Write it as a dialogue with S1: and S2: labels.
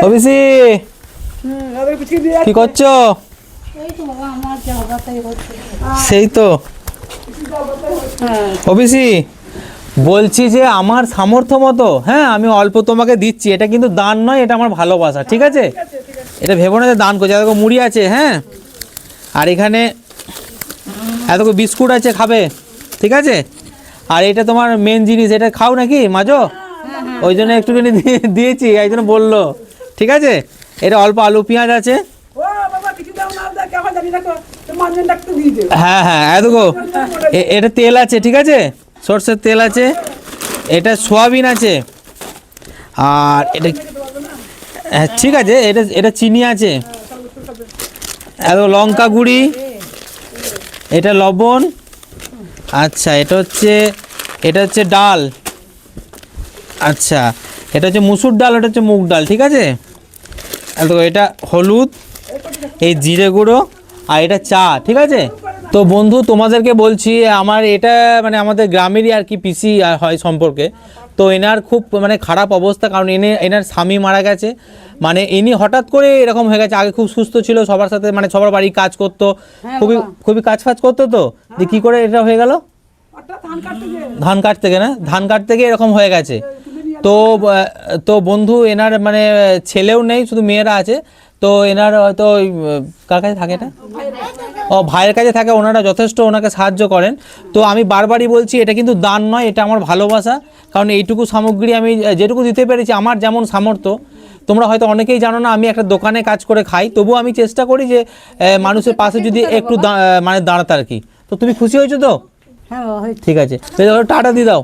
S1: OBC কি করছো? সেই তো অবিসি বলছি যে আমার সামর্থ্য মতো, হ্যাঁ আমি অল্প তোমাকে দিচ্ছি, এটা কিন্তু দান নয়, এটা আমার ভালোবাসা, ঠিক আছে? এটা ভেবো না যে দান করছে। এত মুড়ি আছে, হ্যাঁ, আর এখানে এত বিস্কুট আছে, খাবে, ঠিক আছে? আর এটা তোমার মেন জিনিস, এটা খাও নাকি মাজো, ওই জন্য একটুখানি দিয়েছি, এই জন্য বললো, ঠিক আছে? এটা অল্প আলু পেঁয়াজ আছে, হ্যাঁ হ্যাঁ এতগো, এটা তেল আছে, ঠিক আছে, সর্ষের তেল আছে, এটা সয়াবিন আছে, আর এটা হ্যাঁ ঠিক আছে, এটা এটা চিনি আছে, এত লঙ্কা গুঁড়ি, এটা লবণ, আচ্ছা এটা হচ্ছে ডাল, আচ্ছা এটা হচ্ছে মুসুর ডাল, এটা হচ্ছে মুগ ডাল, ঠিক আছে? এটা হলুদ, এই জিরে গুঁড়ো, আর এটা চা, ঠিক আছে? তো বন্ধু তোমাদেরকে বলছি, আমার এটা মানে আমাদের গ্রামেরই আর কি পিসি হয় সম্পর্কে। তো এনার খুব মানে খারাপ অবস্থা, কারণ এনার স্বামী মারা গেছে, মানে ইনি হঠাৎ করে এরকম হয়ে গেছে। আগে খুব সুস্থ ছিল, সবার সাথে মানে সবার বাড়ি কাজ করতো, খুবই খুবই কাজ ফাজ করতো। তো যে কী করে এটা হয়ে গেল? ধান কাটতে গিয়ে না, ধান কাটতে গিয়ে এরকম হয়ে গেছে। তো তো বন্ধু এনার মানে ছেলেও নেই, শুধু মেয়েরা আছে। তো এনার হয়তো ওই কার কাছে থাকে, এটা ও ভাইয়ের কাছে থাকে, ওনারা যথেষ্ট ওনাকে সাহায্য করেন। তো আমি বারবারই বলছি, এটা কিন্তু দান নয়, এটা আমার ভালোবাসা। কারণ এইটুকু সামগ্রী আমি যেটুকু দিতে পেরেছি, আমার যেমন সামর্থ্য, তোমরা হয়তো অনেকেই জানো না আমি একটা দোকানে কাজ করে খাই, তবুও আমি চেষ্টা করি যে মানুষের পাশে যদি একটু মানে দাঁড়াতে আর কি। তো তুমি খুশি হয়েছো তো?
S2: হ্যাঁ
S1: ঠিক আছে, টাটা দিয়ে দাও।